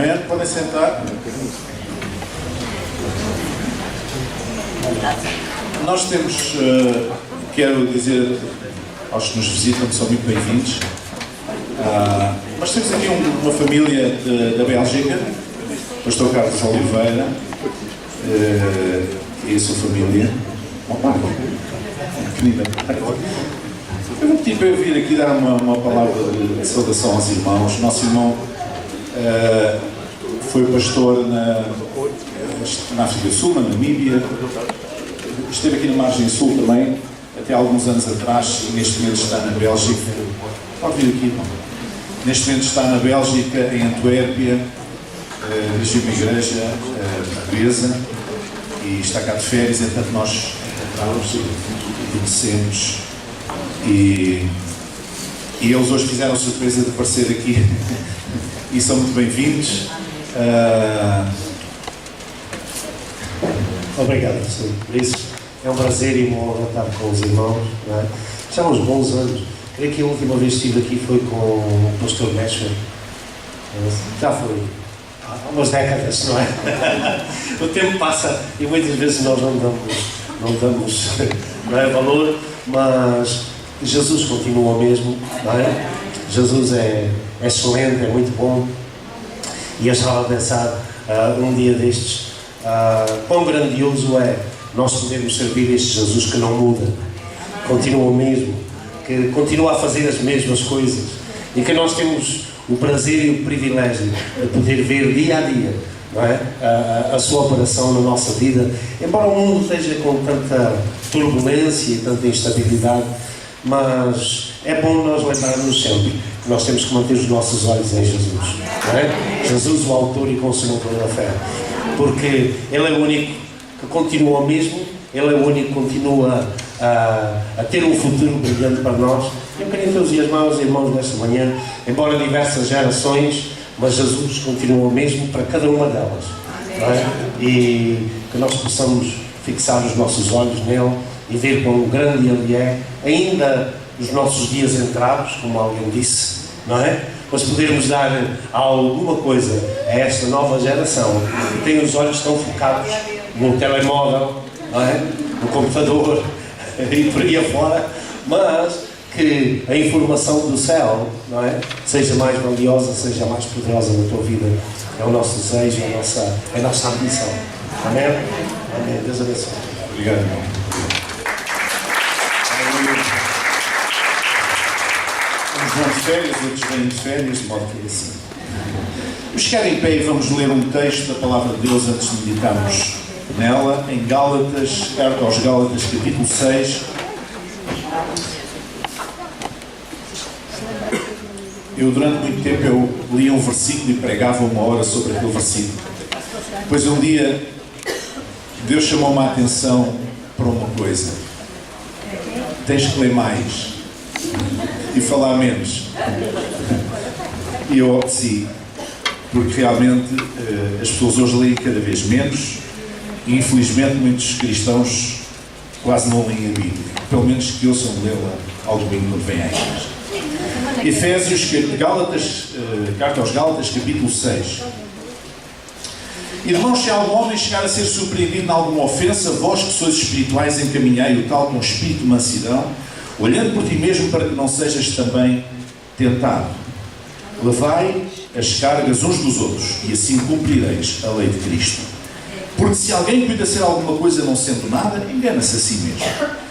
Amém? Podem sentar. Nós temos, quero dizer aos que nos visitam que são muito bem-vindos. Nós temos aqui uma família da Bélgica, o pastor Carlos Oliveira e a sua família. Eu vou pedir para eu vir aqui dar uma palavra de saudação aos irmãos. Nosso irmão foi pastor na África do Sul, na Namíbia, esteve aqui na margem sul também, até alguns anos atrás, e neste momento está na Bélgica. Pode vir aqui, irmão. Neste momento está na Bélgica, em Antuérpia, dirigiu uma igreja portuguesa e está cá de férias, entanto nós encontramos e conhecemos. E eles hoje fizeram a surpresa de aparecer aqui e são muito bem-vindos. Obrigado, Senhor. Por isso é um prazer e uma honra estar com os irmãos. Não é? Já há uns bons anos. Creio que a última vez que estive aqui foi com o pastor Mescher. Já foi há umas décadas, não é? O tempo passa e muitas vezes nós não damos não é, valor, mas Jesus continua o mesmo, não é? Jesus é excelente, é muito bom. E eu estava a pensar um dia destes, quão grandioso é nós podermos servir este Jesus que não muda, continua o mesmo, que continua a fazer as mesmas coisas e que nós temos o prazer e o privilégio de poder ver dia a dia, não é? A sua operação na nossa vida, embora o mundo esteja com tanta turbulência e tanta instabilidade, mas é bom nós lembrarmos sempre que nós temos que manter os nossos olhos em Jesus, não é? Jesus, o autor e consumador da fé, porque Ele é o único que continua o mesmo, Ele é o único que continua a ter um futuro brilhante para nós. Eu queria entusiasmar os irmãos nesta manhã, embora diversas gerações, mas Jesus continua o mesmo para cada uma delas, não é? E que nós possamos fixar os nossos olhos nele e ver quão grande Ele é, ainda nos nossos dias entrados, como alguém disse, não é? Mas podermos dar alguma coisa a esta nova geração que tem os olhos tão focados no telemóvel, não é? No computador e por aí afora, mas que a informação do céu, não é? Seja mais valiosa, seja mais poderosa na tua vida. É o nosso desejo, é a nossa ambição. Amém? Amém. Deus abençoe. Obrigado, irmão. Uns vão de férias, outros vêm de férias, de modo que é assim. Vamos ficar em pé e vamos ler um texto da Palavra de Deus antes de meditarmos nela, em Gálatas, carta aos Gálatas, capítulo 6. Eu, durante muito tempo, eu lia um versículo e pregava uma hora sobre aquele versículo. Depois, um dia, Deus chamou-me a atenção para uma coisa. Tens que ler mais e falar menos. E eu obedeci, porque realmente as pessoas hoje leem cada vez menos e, infelizmente, muitos cristãos quase não leem a Bíblia. Pelo menos que ouçam lê-la ao domingo quando vêm à igreja. Efésios, carta aos Gálatas, capítulo 6. Irmãos, se algum homem chegar a ser surpreendido em alguma ofensa, vós que sois espirituais, encaminhai-o tal com espírito de mansidão, olhando por ti mesmo para que não sejas também tentado. Levai as cargas uns dos outros, e assim cumprireis a lei de Cristo. Porque se alguém cuida ser alguma coisa não sendo nada, engana-se a si mesmo.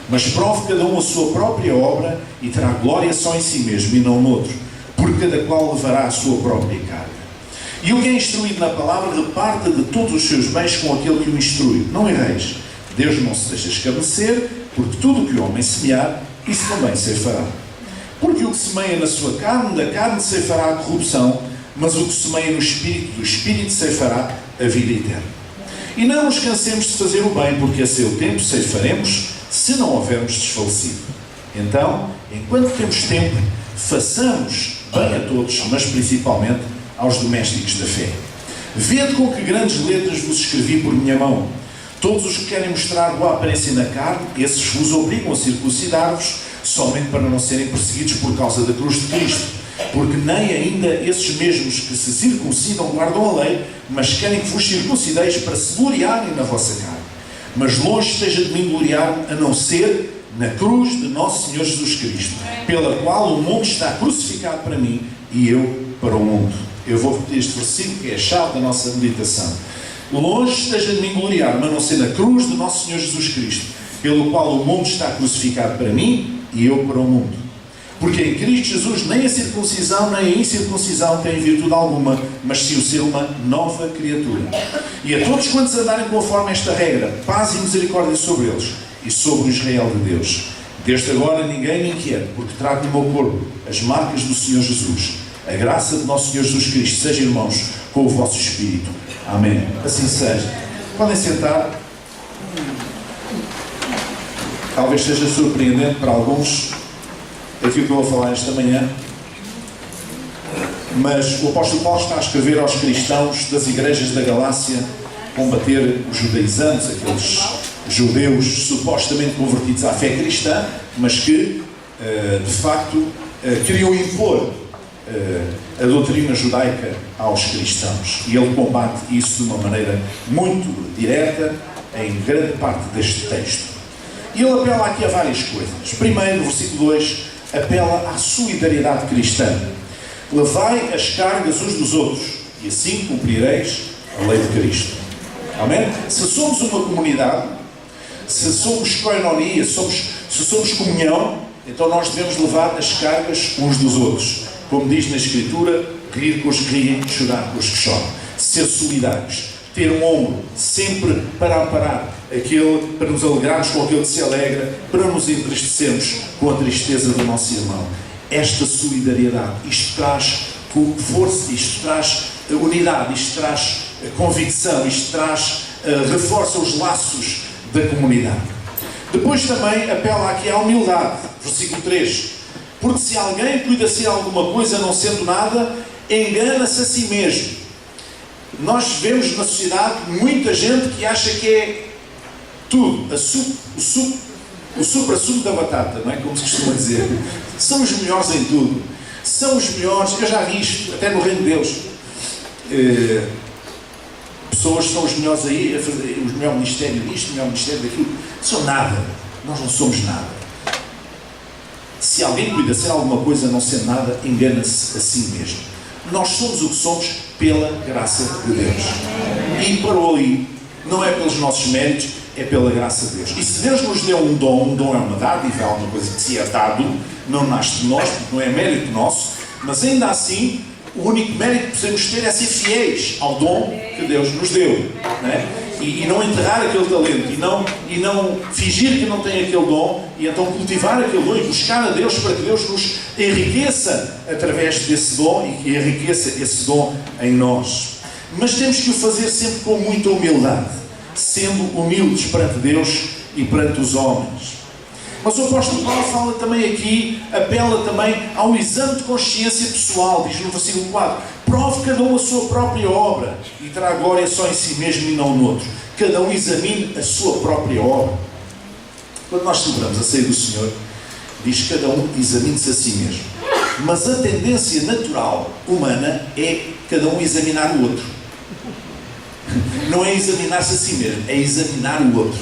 Mas prove cada um a sua própria obra e terá glória só em si mesmo e não no outro, porque cada qual levará a sua própria carga. E o que é instruído na palavra, reparta de todos os seus bens com aquele que o instrui. Não erreis. Deus não se deixa escarnecer, porque tudo o que o homem semear, isso também ceifará. Porque o que semeia na sua carne, da carne ceifará a corrupção, mas o que semeia no Espírito, do Espírito ceifará a vida eterna. E não nos cansemos de fazer o bem, porque a seu tempo ceifaremos, se não houvermos desfalecido. Então, enquanto temos tempo, façamos bem a todos, mas principalmente aos domésticos da fé. Vede com que grandes letras vos escrevi por minha mão. Todos os que querem mostrar boa aparência na carne, esses vos obrigam a circuncidar-vos, somente para não serem perseguidos por causa da cruz de Cristo. Porque nem ainda esses mesmos que se circuncidam guardam a lei, mas querem que vos circuncideis para se gloriarem na vossa carne. Mas longe esteja de mim gloriar, a não ser na cruz de nosso Senhor Jesus Cristo, pela qual o mundo está crucificado para mim e eu para o mundo. Eu vou repetir este versículo, que é a chave da nossa meditação. Longe esteja de mim gloriar, mas não ser na cruz de nosso Senhor Jesus Cristo, pelo qual o mundo está crucificado para mim e eu para o mundo. Porque em Cristo Jesus nem a circuncisão nem a incircuncisão têm virtude alguma, mas sim o ser uma nova criatura. E a todos quantos andarem conforme esta regra, paz e misericórdia sobre eles e sobre o Israel de Deus. Desde agora ninguém me inquiete, porque trago no meu corpo as marcas do Senhor Jesus. A graça de nosso Senhor Jesus Cristo seja, irmãos, com o vosso espírito. Amém. Assim seja. Podem sentar. Talvez seja surpreendente para alguns aquilo que eu vou falar esta manhã, mas o apóstolo Paulo está a escrever aos cristãos das igrejas da Galácia combater os judaizantes, aqueles judeus supostamente convertidos à fé cristã, mas que, de facto, queriam impor a doutrina judaica aos cristãos. E ele combate isso de uma maneira muito direta em grande parte deste texto. E ele apela aqui a várias coisas. Primeiro, no versículo 2, apela à solidariedade cristã. Levai as cargas uns dos outros, e assim cumprireis a lei de Cristo. Amém? Se somos uma comunidade, se somos koinonia, se somos comunhão, então nós devemos levar as cargas uns dos outros. Como diz na Escritura, rir com os que riem, chorar com os que choram. Ser solidários. Ter um ombro sempre para amparar aquele, para nos alegrarmos com aquele que se alegra, para nos entristecermos com a tristeza do nosso irmão. Esta solidariedade, isto traz força, isto traz unidade, isto traz convicção, isto traz, reforça os laços da comunidade. Depois também apela aqui à humildade, versículo 3. Porque se alguém cuida ser alguma coisa não sendo nada, engana-se a si mesmo. Nós vemos na sociedade muita gente que acha que é tudo, o supra-sumo da batata, não é? Como se costuma dizer. São os melhores em tudo. São os melhores, eu já vi isto, até no reino de Deus. Pessoas que são os melhores aí, a fazer o melhor ministério disto, o melhor ministério daquilo. São nada. Nós não somos nada. Se alguém cuida ser alguma coisa não ser nada, engana-se a si mesmo. Nós somos o que somos pela graça de Deus. E parou aí. Não é pelos nossos méritos, é pela graça de Deus. E se Deus nos deu um dom é uma dádiva, é alguma coisa que se é dado, não nasce de nós, porque não é mérito nosso, mas ainda assim, o único mérito que podemos ter é ser fiéis ao dom que Deus nos deu. Não é? E não enterrar aquele talento, e não fingir que não tem aquele dom, e então cultivar aquele dom e buscar a Deus para que Deus nos enriqueça através desse dom e que enriqueça esse dom em nós. Mas temos que o fazer sempre com muita humildade, sendo humildes perante Deus e perante os homens. Mas o apóstolo Paulo fala também aqui, apela também ao exame de consciência pessoal, diz no versículo 4, prove cada um a sua própria obra e terá glória só em si mesmo e não no outro. Cada um examine a sua própria obra. Quando nós celebramos a ceia do Senhor, diz cada um examine-se a si mesmo. Mas a tendência natural humana é cada um examinar o outro. Não é examinar-se a si mesmo, é examinar o outro.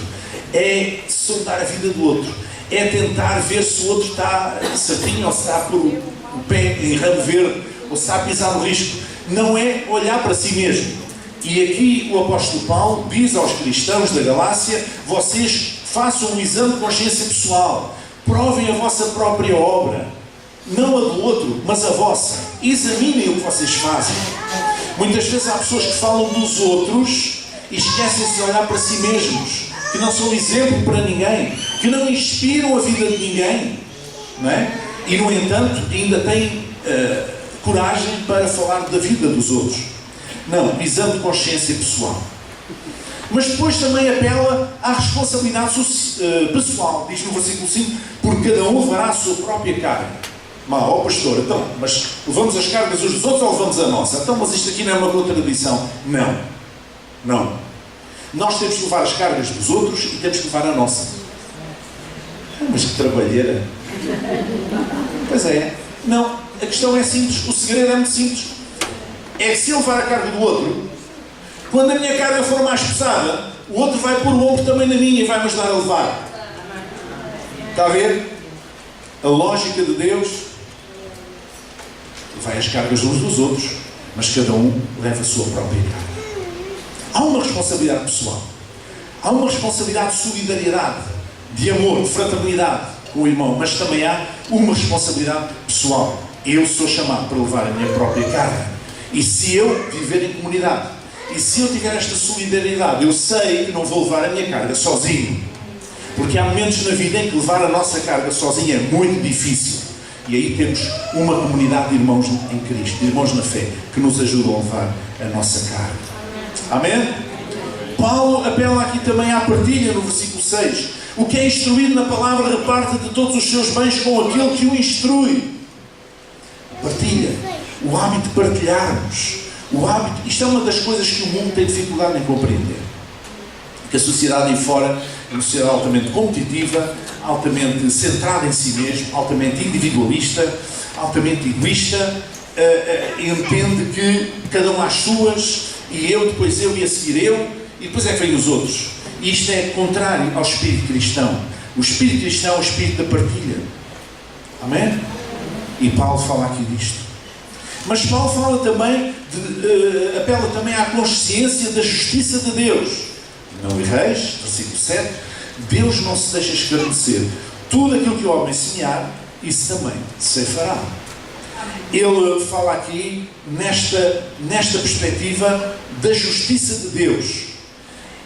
É sondar a vida do outro. É tentar ver se o outro está certinho, ou se está por o pé em ramo verde, ou se está a pisar no risco. Não é olhar para si mesmo. E aqui o apóstolo Paulo diz aos cristãos da Galácia: vocês façam um exame de consciência pessoal, provem a vossa própria obra, não a do outro, mas a vossa. Examinem o que vocês fazem. Muitas vezes há pessoas que falam dos outros e esquecem-se de olhar para si mesmos, que não são exemplo para ninguém, que não inspiram a vida de ninguém, não é? E no entanto ainda têm coragem para falar da vida dos outros. Não, exame de consciência pessoal. Mas depois também apela à responsabilidade pessoal. Diz no versículo 5, porque cada um levará a sua própria carga. Ó pastor, então, mas levamos as cargas uns dos outros ou levamos a nossa? Então, mas isto aqui não é uma contradição. Não. Nós temos que levar as cargas dos outros e temos que levar a nossa. Mas que trabalheira. Pois é. Não, A questão é simples, o segredo é muito simples. É que se eu levar a carga do outro, quando a minha carga for mais pesada, o outro vai pôr o ombro também na minha e vai me ajudar a levar. Está a ver? A lógica de Deus vai as cargas uns dos outros, mas cada um leva a sua própria carga. Há uma responsabilidade pessoal. Há uma responsabilidade de solidariedade, de amor, de fraternidade com o irmão, mas também há uma responsabilidade pessoal. Eu sou chamado para levar a minha própria carga. E se eu viver em comunidade, e se eu tiver esta solidariedade, eu sei que não vou levar a minha carga sozinho. Porque há momentos na vida em que levar a nossa carga sozinho é muito difícil. E aí temos uma comunidade de irmãos em Cristo, de irmãos na fé, que nos ajudam a levar a nossa carga. Amém? Paulo apela aqui também à partilha no versículo 6. O que é instruído na palavra reparte de todos os seus bens com aquele que o instrui. Partilha. O hábito de partilharmos. O hábito. Isto é uma das coisas que o mundo tem dificuldade em compreender. Que a sociedade aí fora é uma sociedade altamente competitiva, altamente centrada em si mesmo, altamente individualista, altamente egoísta, entende que cada um às suas, e eu, depois eu, e a seguir eu, e depois é que vem os outros. E isto é contrário ao espírito cristão. O espírito cristão é o espírito da partilha. Amém? E Paulo fala aqui disto. Mas Paulo fala também, apela também à consciência da justiça de Deus. Não erreis, versículo 7, Deus não se deixa escarnecer. Tudo aquilo que o homem semear, isso também se fará. Ele fala aqui nesta perspectiva da justiça de Deus.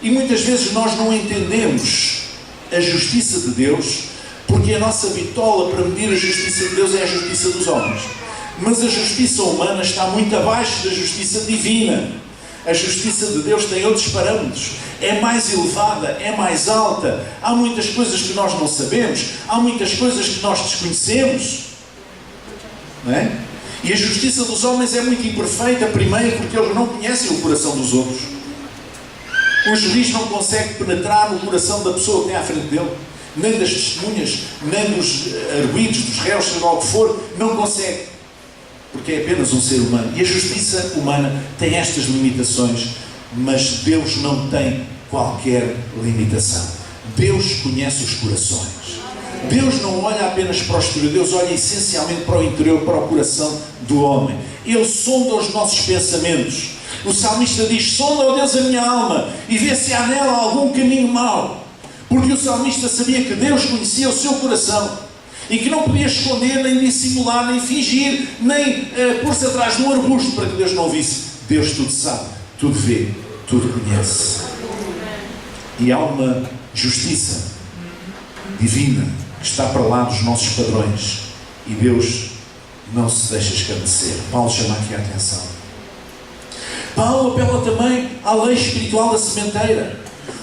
E muitas vezes nós não entendemos a justiça de Deus, porque a nossa bitola para medir a justiça de Deus é a justiça dos homens. Mas a justiça humana está muito abaixo da justiça divina. A justiça de Deus tem outros parâmetros. É mais elevada, é mais alta. Há muitas coisas que nós não sabemos. Há muitas coisas que nós desconhecemos. Não é? E a justiça dos homens é muito imperfeita, primeiro porque eles não conhecem o coração dos outros. O juiz não consegue penetrar no coração da pessoa que tem à frente dele. Nem das testemunhas, nem dos arguidos, dos réus, seja lá o que for. Não consegue. Porque é apenas um ser humano. E a justiça humana tem estas limitações, mas Deus não tem qualquer limitação. Deus conhece os corações. Deus não olha apenas para o exterior, Deus olha essencialmente para o interior, para o coração do homem. Ele sonda os nossos pensamentos. O salmista diz: sonda, ó Deus, a minha alma e vê se há nela algum caminho mau. Porque o salmista sabia que Deus conhecia o seu coração. E que não podia esconder, nem dissimular, nem fingir, nem pôr-se atrás de um arbusto para que Deus não visse. Deus tudo sabe, tudo vê, tudo conhece. E há uma justiça divina que está para lá dos nossos padrões. E Deus não se deixa escarnecer. Paulo chama aqui a atenção. Paulo apela também à lei espiritual da sementeira.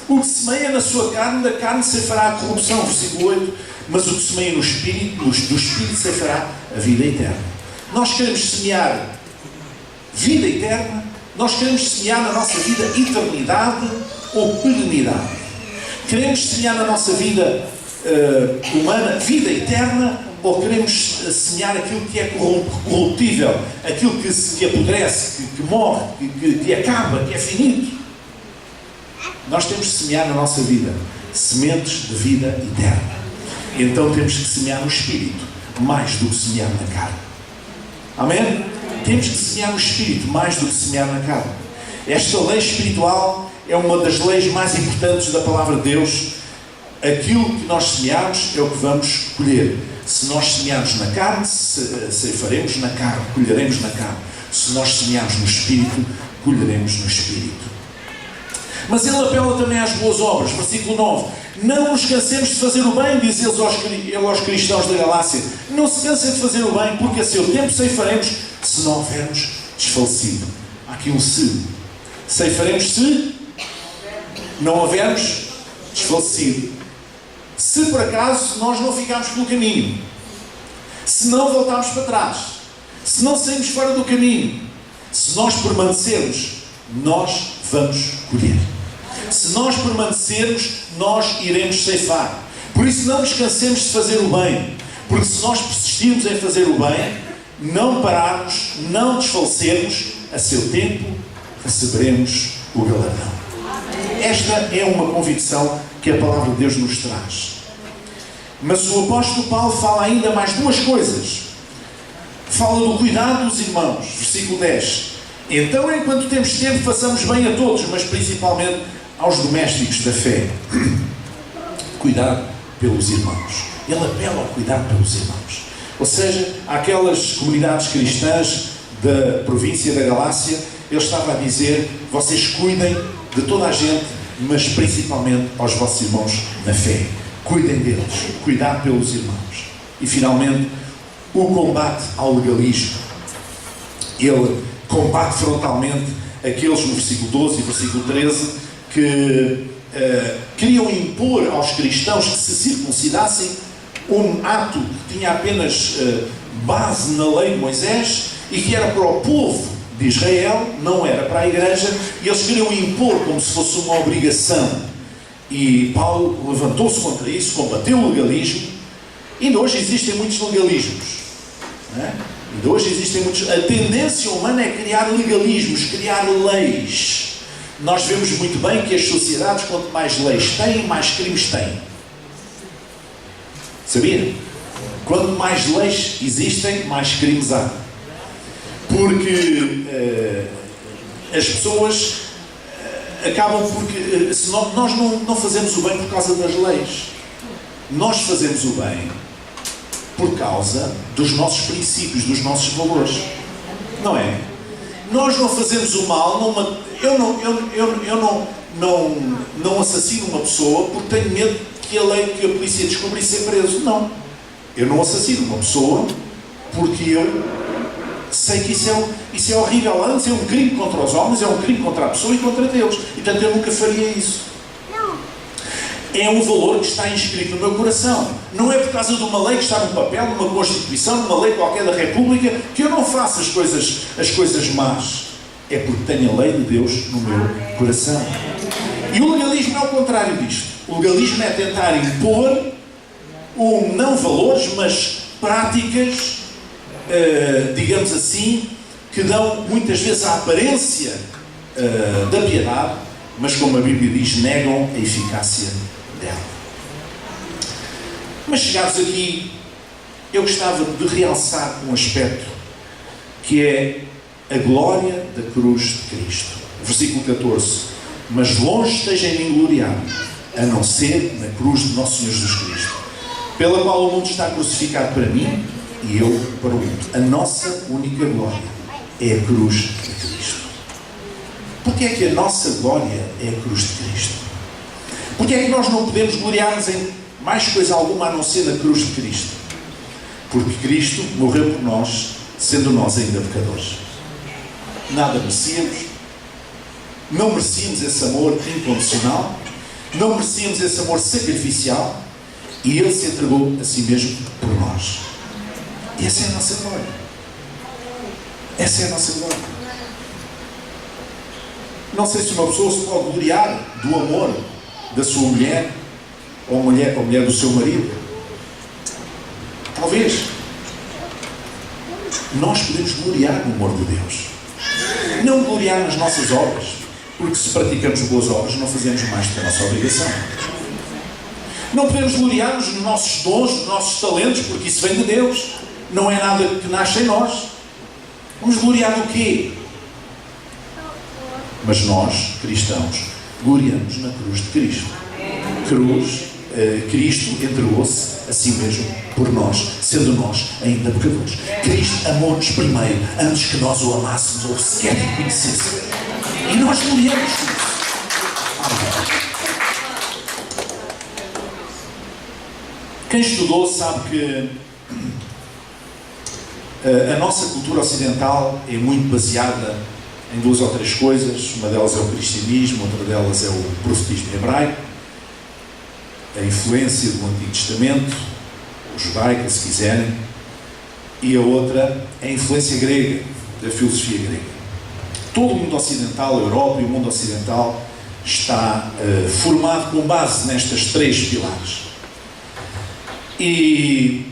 O que semeia na sua carne, da carne se fará a corrupção. Versículo 8. Mas o que semeia no Espírito, do Espírito se fará a vida eterna. Nós queremos semear vida eterna, nós queremos semear na nossa vida eternidade ou perenidade. Queremos semear na nossa vida humana vida eterna, ou queremos semear aquilo que é corruptível, aquilo que apodrece, que morre, que acaba, que é finito. Nós temos que semear na nossa vida sementes de vida eterna. Então temos que semear no Espírito, mais do que semear na carne. Amém? Temos que semear no Espírito, mais do que semear na carne. Esta lei espiritual é uma das leis mais importantes da palavra de Deus. Aquilo que nós semearmos é o que vamos colher. Se nós semearmos na carne, ceifaremos na carne, colheremos na carne. Se nós semearmos no Espírito, colheremos no Espírito. Mas ele apela também às boas obras. Versículo 9. Não nos cansemos de fazer o bem, diz ele aos cristãos da Galácia. Não se cansem de fazer o bem, porque a seu tempo ceifaremos, se não houvermos desfalecido. Há aqui um se. Ceifaremos se não houvermos desfalecido. Se por acaso nós não ficarmos pelo caminho, se não voltarmos para trás, se não sairmos fora do caminho, se nós permanecermos, nós vamos colher. Se nós permanecermos, nós iremos ceifar. Por isso não nos cansemos de fazer o bem, porque se nós persistirmos em fazer o bem, não pararmos, não desfalecermos, a seu tempo receberemos o galardão. Esta é uma convicção que a palavra de Deus nos traz. Mas o apóstolo Paulo fala ainda mais duas coisas. Fala do cuidado dos irmãos, versículo 10. Então, enquanto temos tempo, façamos bem a todos, mas principalmente aos domésticos da fé. Cuidado pelos irmãos. Ele apela ao cuidado pelos irmãos. Ou seja, aquelas comunidades cristãs da província da Galácia, ele estava a dizer: vocês cuidem de toda a gente, mas principalmente aos vossos irmãos na fé. Cuidem deles, cuidado pelos irmãos. E finalmente, o combate ao legalismo. Ele combate frontalmente aqueles no versículo 12 e versículo 13 que queriam impor aos cristãos que se circuncidassem, um ato que tinha apenas base na lei de Moisés e que era para o povo de Israel, não era para a igreja, e eles queriam impor como se fosse uma obrigação. E Paulo levantou-se contra isso, combateu o legalismo. Ainda hoje existem muitos legalismos, não é? Ainda hoje existem muitos. A tendência humana é criar legalismos, criar leis. Nós vemos muito bem que as sociedades, quanto mais leis têm, mais crimes têm. Sabia? Quanto mais leis existem, mais crimes há. Porque as pessoas acabam porque se nós não fazemos o bem por causa das leis. Nós fazemos o bem por causa dos nossos princípios, dos nossos valores. Não é? Nós não fazemos o mal, eu não assassino uma pessoa porque tenho medo que a polícia descubra e ser preso. Não. Eu não assassino uma pessoa porque eu sei que isso é horrível. Antes é um crime contra os homens, é um crime contra a pessoa e contra Deus. E portanto eu nunca faria isso. É um valor que está inscrito no meu coração. Não é por causa de uma lei que está num papel, numa Constituição, numa lei qualquer da República, que eu não faço as coisas más. É porque tenho a lei de Deus no meu coração. E o legalismo é o contrário disto. O legalismo é tentar impor não valores, mas práticas, digamos assim, que dão muitas vezes a aparência da piedade, mas como a Bíblia diz, negam a eficácia dela. Mas chegados aqui, eu gostava de realçar um aspecto que é a glória da cruz de Cristo. Versículo 14. Mas longe esteja em mim gloriar, a não ser na cruz de nosso Senhor Jesus Cristo, pela qual o mundo está crucificado para mim e eu para o mundo. A nossa única glória é a cruz de Cristo. Porquê é que a nossa glória é a cruz de Cristo? Porquê é que nós não podemos gloriar-nos em mais coisa alguma a não ser na cruz de Cristo? Porque Cristo morreu por nós, sendo nós ainda pecadores. Nada merecíamos, não merecíamos esse amor incondicional, não merecíamos esse amor sacrificial, e Ele se entregou a si mesmo por nós. Essa é a nossa glória. Essa é a nossa glória. Não sei se uma pessoa se pode gloriar do amor da sua mulher, ou mulher do seu marido. Talvez. Nós podemos gloriar no amor de Deus. Não gloriar nas nossas obras, porque se praticamos boas obras não fazemos mais do que a nossa obrigação. Não podemos gloriar-nos nos nossos dons, nos nossos talentos, porque isso vem de Deus. Não é nada que nasce em nós. Vamos gloriar no quê? Mas nós, cristãos, gloriamos na cruz de Cristo. Cristo entregou-se a si mesmo por nós, sendo nós ainda pecadores. Cristo amou-nos primeiro, antes que nós o amássemos ou sequer o conhecêssemos. E nós gloriamos nisso. Quem estudou sabe que a nossa cultura ocidental é muito baseada em duas ou três coisas. Uma delas é o cristianismo, outra delas é o profetismo hebraico, a influência do Antigo Testamento, ou judaica, se quiserem, e a outra é a influência grega, da filosofia grega. Todo o mundo ocidental, a Europa e o mundo ocidental, está formado com base nestas três pilares. E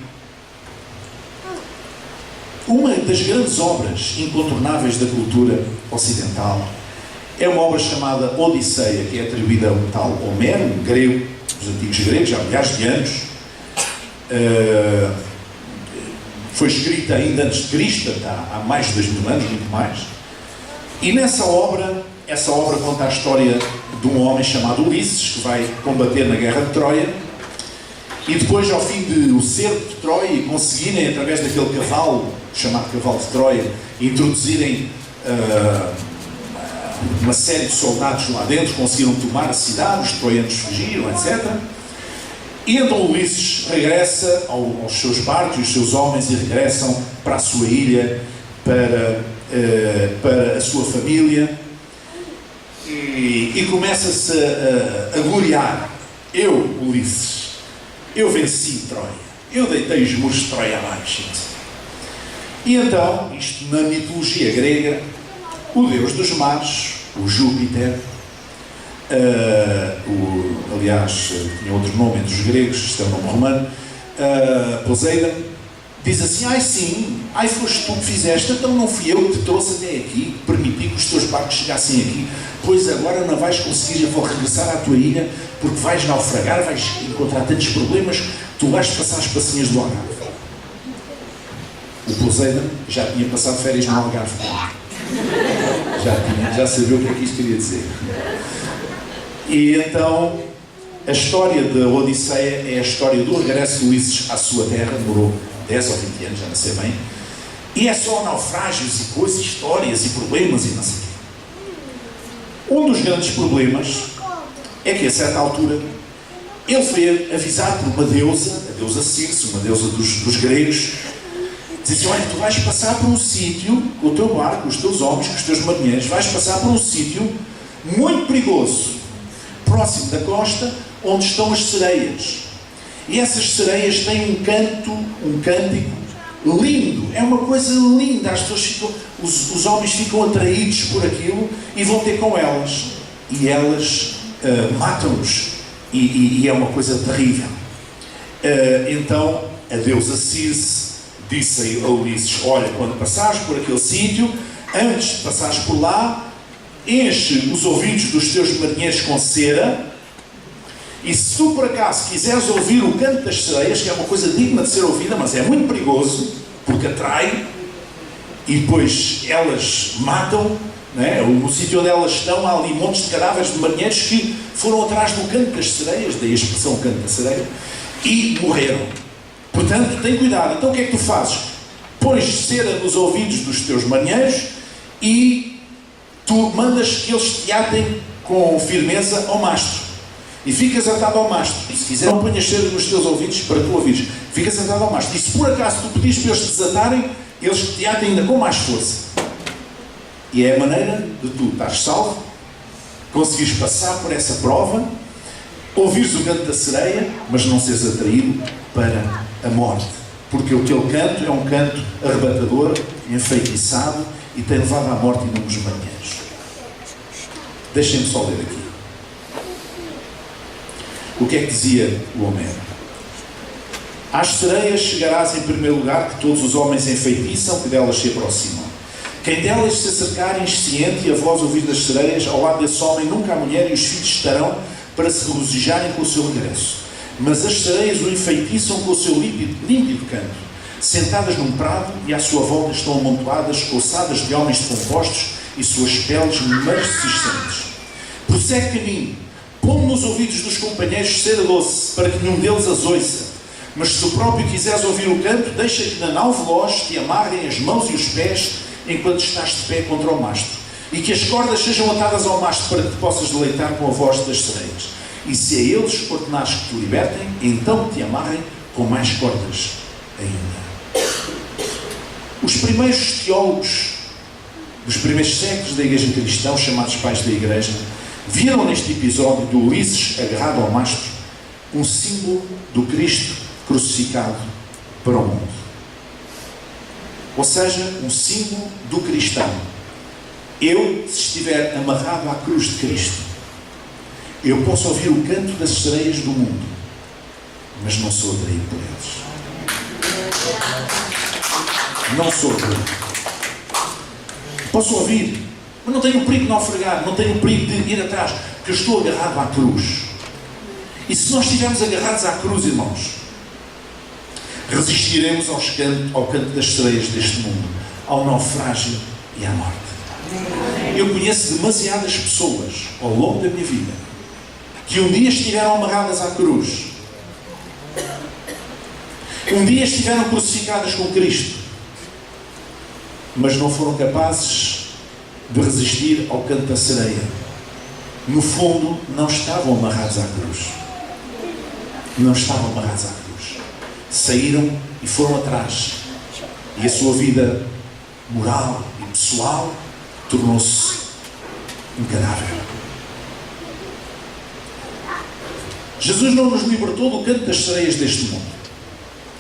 Uma das grandes obras incontornáveis da cultura ocidental é uma obra chamada Odisseia, que é atribuída a um tal Homero, um grego, dos antigos gregos, há milhares de anos. Foi escrita ainda antes de Cristo, há mais de 2000 anos, muito mais. E nessa obra, essa obra conta a história de um homem chamado Ulisses, que vai combater na guerra de Troia, e depois, ao fim de o cerco de Troia, e conseguirem, através daquele cavalo, chamado cavalo de Troia, introduzirem uma série de soldados lá dentro, conseguiram tomar a cidade, os troianos fugiram, etc. E então Ulisses regressa aos seus barcos, os seus homens, e regressam para a sua ilha, para a sua família, e começa-se a gloriar. Eu, Ulisses, eu venci Troia, eu deitei os muros de Troia abaixo. E então, isto na mitologia grega, o deus dos mares, o Júpiter, aliás, tinha outro nome entre os gregos, este é o nome romano, Poseidon, diz assim: ai sim, ai foste tu que fizeste, então não fui eu que te trouxe até aqui, que permiti que os teus barcos chegassem aqui, pois agora não vais conseguir regressar à tua ilha, porque vais naufragar, vais encontrar tantos problemas, tu vais passar as passinhas do Algarve. O Poseidon já tinha passado férias no Algarve. Já sabia o que é que isto queria dizer. E então, a história da Odisseia é a história do regresso de Ulisses à sua terra. Demorou 10 ou 20 anos, já não sei bem. E é só naufrágios e coisas, histórias e problemas e não sei o quê. Um dos grandes problemas é que, a certa altura, ele foi avisado por uma deusa, a deusa Circe, uma deusa dos gregos. Diz assim: olha, tu vais passar por um sítio, com o teu barco, com os teus homens, com os teus marinheiros, vais passar por um sítio muito perigoso, próximo da costa, onde estão as sereias. E essas sereias têm um cântico lindo, é uma coisa linda, as pessoas ficam, os homens ficam atraídos por aquilo e vão ter com elas. E elas matam-nos, e é uma coisa terrível. Então, a deusa Circe disse a Ulisses: olha, quando passares por aquele sítio, antes de passares por lá, enche os ouvidos dos teus marinheiros com cera, e se tu por acaso quiseres ouvir o canto das sereias, que é uma coisa digna de ser ouvida, mas é muito perigoso, porque atrai, e depois elas matam, né? No sítio onde elas estão, há ali montes de cadáveres de marinheiros que foram atrás do canto das sereias, daí a expressão canto da sereia, e morreram. Portanto, tem cuidado. Então o que é que tu fazes? Pões cera nos ouvidos dos teus marinheiros e tu mandas que eles te atem com firmeza ao mastro. E ficas atado ao mastro. E se quiser, não ponhas cera nos teus ouvidos para tu ouvires. Ficas atado ao mastro. E se por acaso tu pedires para eles te desatarem, eles te atem ainda com mais força. E é a maneira de tu estares salvo, conseguires passar por essa prova, ouvires o canto da sereia, mas não seres atraído para a morte, porque aquele canto é um canto arrebatador, enfeitiçado, e tem levado à morte inúmeros marinheiros. Deixem-me só ler aqui. O que é que dizia o Homero? Às sereias chegarás em primeiro lugar, que todos os homens enfeitiçam, que delas se aproximam. Quem delas se acercar insciente e a voz ouvir das sereias, ao lado desse homem nunca a mulher e os filhos estarão para se regozijarem com o seu regresso. Mas as sereias o enfeitiçam com o seu límpido canto, sentadas num prado, e à sua volta estão amontoadas coçadas de homens decompostos e suas peles marcescentes. Prossegue caminho, põe nos ouvidos dos companheiros cera doce, para que nenhum deles as ouça. Mas se tu próprio quiseres ouvir o canto, deixa que na nau veloz te amarrem as mãos e os pés enquanto estás de pé contra o mastro, e que as cordas sejam atadas ao mastro para que te possas deleitar com a voz das sereias. E se a eles ordenares que te libertem, então te amarrem com mais cordas ainda. Os primeiros teólogos dos primeiros séculos da Igreja cristã, chamados pais da Igreja, viram neste episódio do Ulisses agarrado ao mastro um símbolo do Cristo crucificado para o mundo. Ou seja, um símbolo do cristão. Eu, se estiver amarrado à cruz de Cristo, eu posso ouvir o canto das sereias do mundo, mas não sou atraído por eles. Não sou eu. Posso ouvir, mas não tenho o perigo de naufragar, não tenho o perigo de ir atrás, porque eu estou agarrado à cruz. E se nós estivermos agarrados à cruz, irmãos, resistiremos ao canto das sereias deste mundo, ao naufrágio e à morte. Eu conheço demasiadas pessoas ao longo da minha vida que um dia estiveram amarradas à cruz, um dia estiveram crucificadas com Cristo, mas não foram capazes de resistir ao canto da sereia. No fundo, não estavam amarrados à cruz. Não estavam amarrados à cruz. Saíram e foram atrás. E a sua vida moral e pessoal tornou-se um cadáver. Jesus não nos libertou do canto das sereias deste mundo.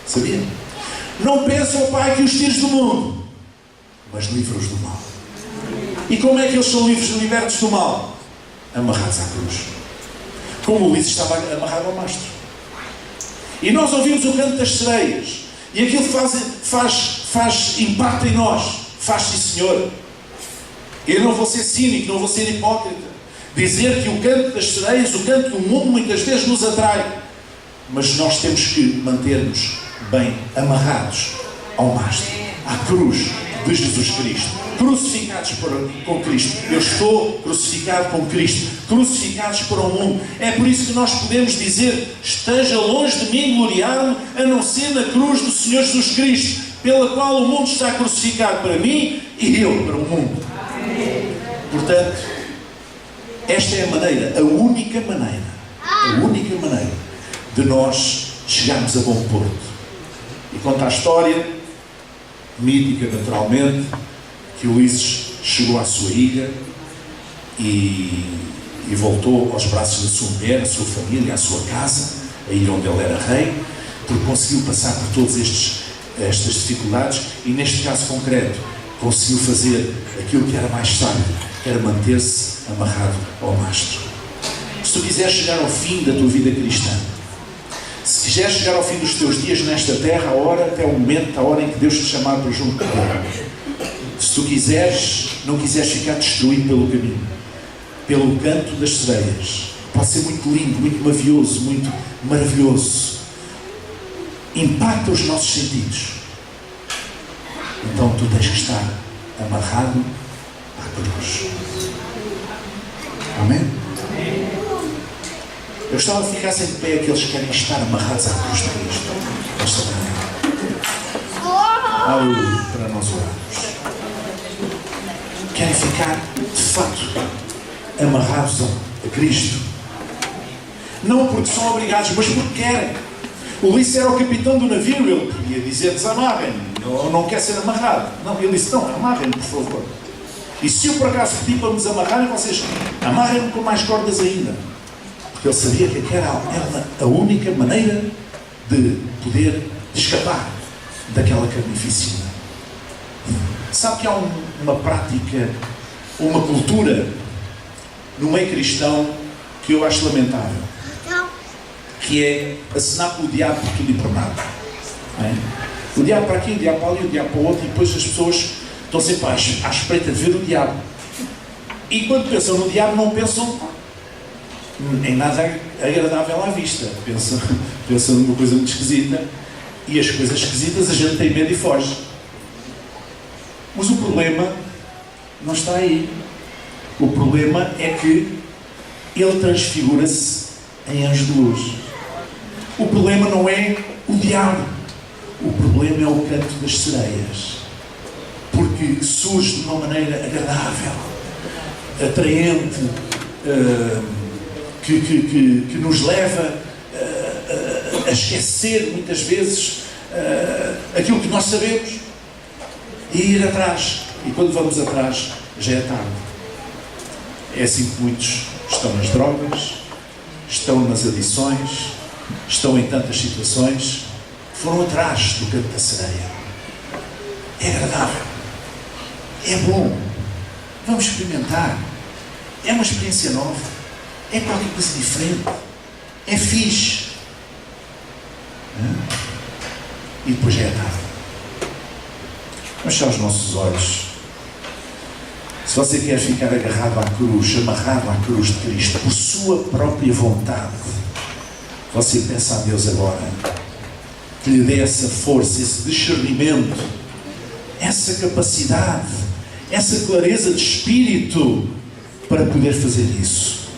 Sabia? Não peçam ao Pai que os tires do mundo, mas livra-os do mal. E como é que eles são livres e libertos do mal? Amarrados à cruz. Como Ulisses estava amarrado ao mastro. E nós ouvimos o canto das sereias. E aquilo faz impacto em nós. Faz, sim, Senhor. Eu não vou ser cínico, não vou ser hipócrita. Dizer que o canto das sereias, o canto do mundo, muitas vezes nos atrai. Mas nós temos que manter-nos bem amarrados ao mastro, à cruz de Jesus Cristo. Crucificados com Cristo. Eu estou crucificado com Cristo. Crucificados para o mundo. É por isso que nós podemos dizer: esteja longe de mim gloriar-me, a não ser na cruz do Senhor Jesus Cristo, pela qual o mundo está crucificado para mim e eu para o mundo. Portanto, esta é a maneira, a única maneira de nós chegarmos a bom porto. E conta a história, mítica naturalmente, que Ulisses chegou à sua ilha e voltou aos braços da sua mulher, à sua família, à sua casa, a ilha onde ele era rei, porque conseguiu passar por todas estas dificuldades e, neste caso concreto, conseguiu fazer aquilo que era mais sábio, que era manter-se amarrado ao mastro. Se tu quiseres chegar ao fim da tua vida cristã, se quiseres chegar ao fim dos teus dias nesta terra, até o momento, a hora em que Deus te chamar para junto de Deus, se tu não quiseres ficar destruído pelo caminho, pelo canto das sereias, pode ser muito lindo, muito mavioso, muito maravilhoso, impacta os nossos sentidos, então tu tens que estar amarrado à cruz. Amém? Eu estava a ficar sem pé aqueles que querem estar amarrados à cruz de Cristo esta manhã. Aleluia, para nós orarmos. Querem ficar, de facto, amarrados a Cristo. Não porque são obrigados, mas porque querem. O Ulisses era o capitão do navio, ele podia dizer: desamarrem-me, eu não quero ser amarrado. Não, ele disse: não, amarrem-me, por favor. E se eu por acaso pedir para me desamarrarem, vocês amarrem-me com mais cordas ainda. Porque ele sabia que era a única maneira de poder escapar daquela carnificina. Sabe que há uma prática, uma cultura no meio cristão que eu acho lamentável, que é acenar pelo diabo por tudo e por nada. É? O diabo para aqui, o diabo para ali, o diabo para o outro, e depois as pessoas estão sempre à espreita de ver o diabo. E quando pensam no diabo, não pensam em nada agradável à vista. Pensam numa coisa muito esquisita, e as coisas esquisitas a gente tem medo e foge. Mas o problema não está aí. O problema é que ele transfigura-se em anjo de luz. O problema não é o diabo. O problema é o canto das sereias. Porque surge de uma maneira agradável, atraente, que nos leva a esquecer muitas vezes aquilo que nós sabemos e ir atrás. E quando vamos atrás, já é tarde. É assim que muitos estão nas drogas, estão nas adições, estão em tantas situações, foram atrás do canto da sereia. É agradável, é bom, vamos experimentar, é uma experiência nova, é qualquer coisa diferente, é fixe. E depois já é tarde. Vamos fechar os nossos olhos. Se você quer ficar agarrado à cruz, amarrado à cruz de Cristo, por sua própria vontade, você peça a Deus agora que lhe dê essa força, esse discernimento, essa capacidade, essa clareza de espírito para poder fazer isso,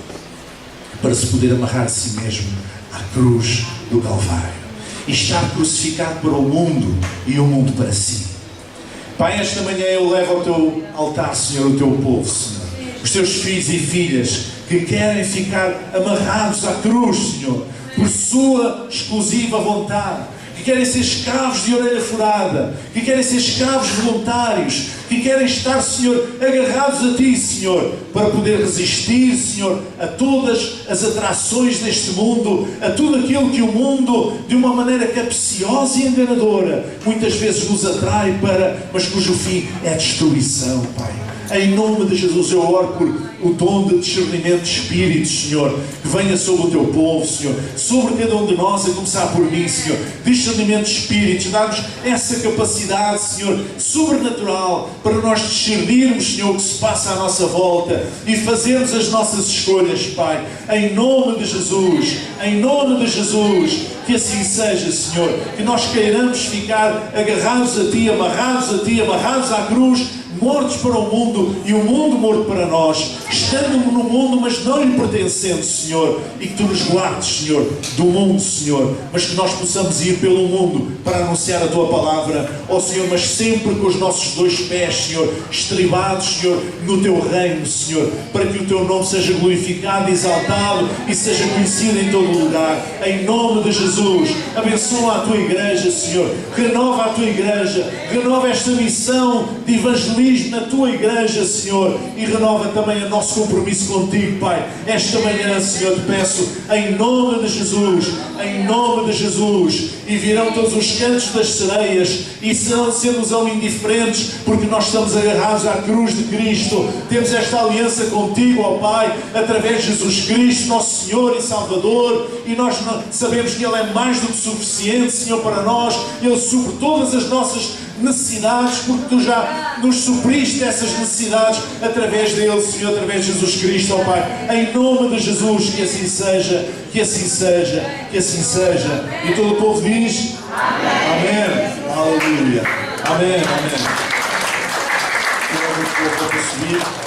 para se poder amarrar a si mesmo à cruz do Calvário e estar crucificado para o mundo e o mundo para si. Pai, esta manhã eu levo ao teu altar, Senhor, o teu povo, Senhor, os teus filhos e filhas que querem ficar amarrados à cruz, Senhor, por sua exclusiva vontade, que querem ser escravos de orelha furada, que querem ser escravos voluntários, que querem estar, Senhor, agarrados a Ti, Senhor, para poder resistir, Senhor, a todas as atrações deste mundo, a tudo aquilo que o mundo, de uma maneira capciosa e enganadora, muitas vezes nos atrai para, mas cujo fim é a destruição, Pai. Em nome de Jesus eu oro por o dom de discernimento de espírito, Senhor, que venha sobre o teu povo, Senhor, sobre cada um de nós, a começar por mim, Senhor. Discernimento de espíritos, dá-nos essa capacidade, Senhor, sobrenatural, para nós discernirmos, Senhor, o que se passa à nossa volta e fazermos as nossas escolhas, Pai. Em nome de Jesus, em nome de Jesus, que assim seja, Senhor, que nós queiramos ficar agarrados a Ti, amarrados à cruz, mortos para o mundo e o mundo morto para nós, estando no mundo, mas não lhe pertencendo, Senhor, e que Tu nos guardes, Senhor, do mundo, Senhor, mas que nós possamos ir pelo mundo para anunciar a Tua palavra, ó Senhor, mas sempre com os nossos dois pés, Senhor, estribados, Senhor, no Teu reino, Senhor, para que o Teu nome seja glorificado, exaltado e seja conhecido em todo o lugar. Em nome de Jesus, abençoa a Tua igreja, Senhor, renova a Tua igreja, renova esta missão de evangelismo na Tua igreja, Senhor, e renova também o nosso compromisso contigo, Pai. Esta manhã, Senhor, te peço, em nome de Jesus, e virão todos os cantos das sereias, e serão sendo-nos indiferentes, porque nós estamos agarrados à cruz de Cristo, temos esta aliança contigo, ó Pai, através de Jesus Cristo, nosso Senhor e Salvador, e nós sabemos que Ele é mais do que suficiente, Senhor, para nós. Ele supre todas as nossas necessidades, porque Tu já nos supriste essas necessidades através dele, Senhor, através de Jesus Cristo, ó Pai. Em nome de Jesus, que assim seja, que assim seja, que assim seja. E todo o povo diz: Amém. Aleluia. Amém. Amém.